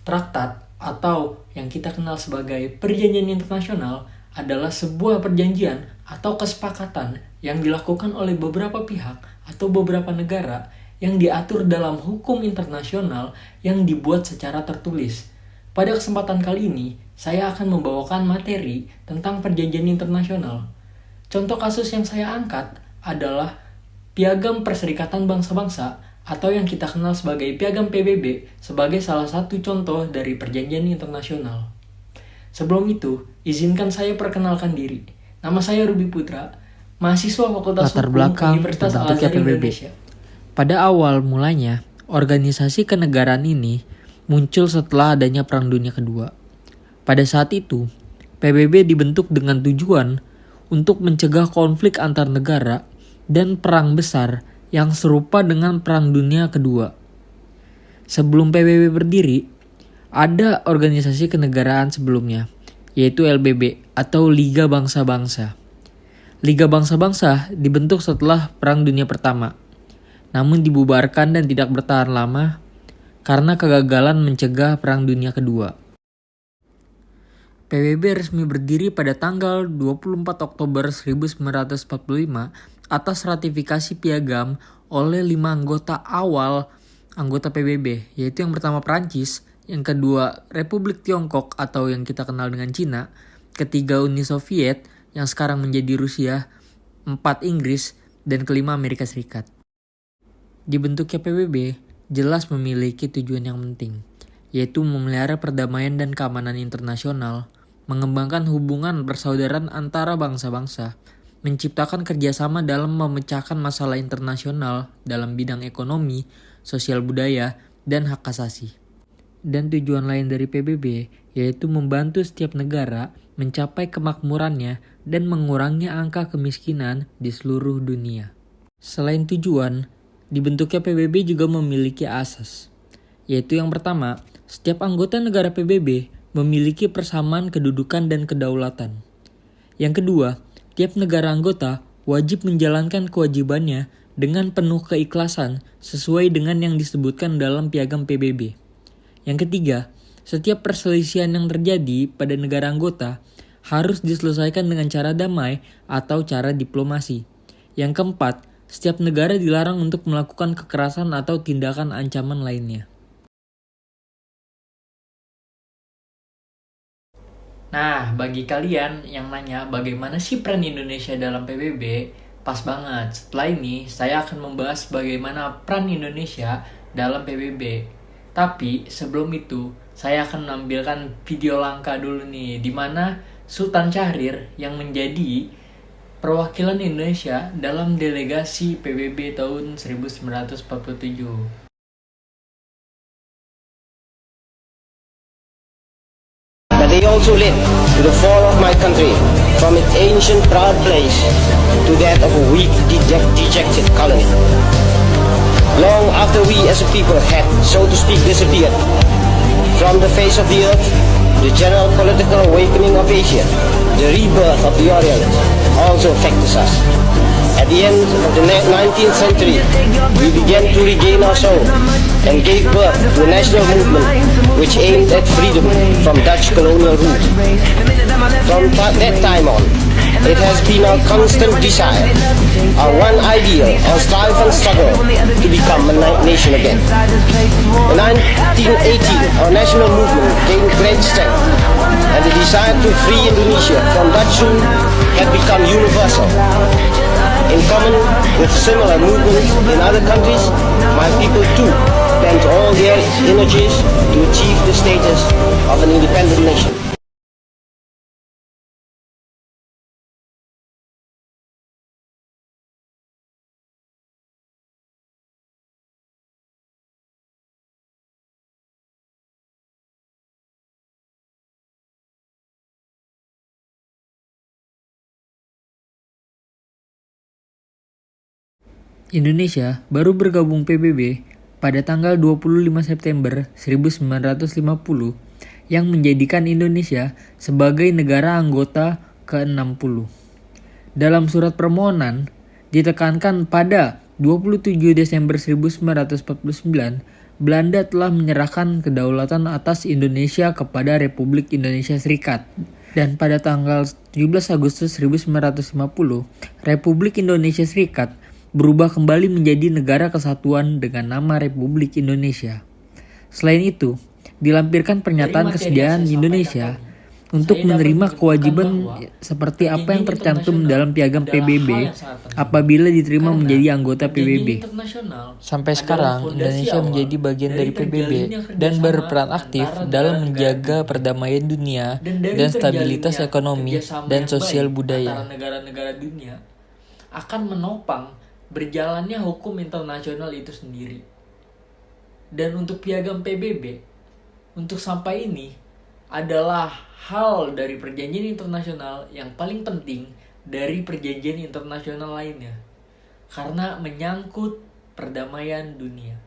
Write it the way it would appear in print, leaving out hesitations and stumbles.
Traktat atau yang kita kenal sebagai perjanjian internasional adalah sebuah perjanjian atau kesepakatan yang dilakukan oleh beberapa pihak atau beberapa negara yang diatur dalam hukum internasional yang dibuat secara tertulis. Pada kesempatan kali ini, saya akan membawakan materi tentang perjanjian internasional. Contoh kasus yang saya angkat adalah Piagam Perserikatan Bangsa-Bangsa atau yang kita kenal sebagai Piagam PBB sebagai salah satu contoh dari perjanjian internasional. Sebelum itu, izinkan saya perkenalkan diri. Nama saya Ruby Putra, mahasiswa Fakultas Latar Hukum belakang Universitas terbentuknya Al-Azhar PBB. Indonesia. Pada awal mulanya, organisasi kenegaraan ini muncul setelah adanya Perang Dunia Kedua. Pada saat itu, PBB dibentuk dengan tujuan untuk mencegah konflik antar negara dan perang besar yang serupa dengan Perang Dunia Kedua. Sebelum PBB berdiri, ada organisasi kenegaraan sebelumnya, yaitu LBB atau Liga Bangsa-Bangsa. Liga Bangsa-Bangsa dibentuk setelah Perang Dunia Pertama, namun dibubarkan dan tidak bertahan lama karena kegagalan mencegah Perang Dunia Kedua. PBB resmi berdiri pada tanggal 24 Oktober 1945 atas ratifikasi piagam oleh 5 anggota awal anggota PBB, yaitu yang pertama Prancis, yang kedua Republik Tiongkok atau yang kita kenal dengan Cina, ketiga Uni Soviet yang sekarang menjadi Rusia, 4 Inggris, dan kelima Amerika Serikat. Dibentuknya PBB jelas memiliki tujuan yang penting, yaitu memelihara perdamaian dan keamanan internasional, mengembangkan hubungan persaudaraan antara bangsa-bangsa, menciptakan kerjasama dalam memecahkan masalah internasional dalam bidang ekonomi, sosial budaya, dan hak asasi. Dan tujuan lain dari PBB yaitu membantu setiap negara mencapai kemakmurannya dan mengurangi angka kemiskinan di seluruh dunia. Selain tujuan, dibentuknya PBB juga memiliki asas, yaitu yang pertama, setiap anggota negara PBB memiliki persamaan kedudukan dan kedaulatan. Yang kedua, tiap negara anggota wajib menjalankan kewajibannya dengan penuh keikhlasan sesuai dengan yang disebutkan dalam Piagam PBB. Yang ketiga, setiap perselisihan yang terjadi pada negara anggota harus diselesaikan dengan cara damai atau cara diplomasi. Yang keempat, setiap negara dilarang untuk melakukan kekerasan atau tindakan ancaman lainnya. Nah, bagi kalian yang nanya bagaimana sih peran Indonesia dalam PBB, pas banget. Setelah ini, saya akan membahas bagaimana peran Indonesia dalam PBB. Tapi sebelum itu, saya akan menampilkan video langka dulu nih, di mana Sultan Syahrir yang menjadi perwakilan Indonesia dalam delegasi PBB tahun 1947. But they also led to the fall of my country from its ancient proud place to that of a weak, dejected colony. Long after we as a people had, so to speak, disappeared from the face of the earth, the general political awakening of Asia, the rebirth of the Orient, also affects us. At the end of the 19th century, we began to regain our soul and gave birth to a national movement which aimed at freedom from Dutch colonial rule. From that time on, it has been our constant desire, our one ideal, our strive and struggle to become a nation again. In 1918, our national movement gained great strength, and the desire to free Indonesia from Dutch rule had become universal. In common with similar movements in other countries, my people too bent all their energies to achieve the status of an independent nation. Indonesia baru bergabung PBB pada tanggal 25 September 1950 yang menjadikan Indonesia sebagai negara anggota ke-60. Dalam surat permohonan ditekankan pada 27 Desember 1949 Belanda telah menyerahkan kedaulatan atas Indonesia kepada Republik Indonesia Serikat. Dan pada tanggal 17 Agustus 1950, Republik Indonesia Serikat berubah kembali menjadi negara kesatuan dengan nama Republik Indonesia. Selain itu, dilampirkan pernyataan kesediaan Indonesia untuk menerima kewajiban seperti apa yang tercantum dalam piagam PBB apabila diterima menjadi anggota PBB. Sampai sekarang, Indonesia menjadi bagian dari PBB dan berperan aktif dalam menjaga perdamaian dunia dan stabilitas ekonomi dan sosial budaya. Negara-negara dunia akan menopang berjalannya hukum internasional itu sendiri. Dan untuk piagam PBB, untuk sampai ini adalah hal dari perjanjian internasional yang paling penting dari perjanjian internasional lainnya. Karena menyangkut perdamaian dunia.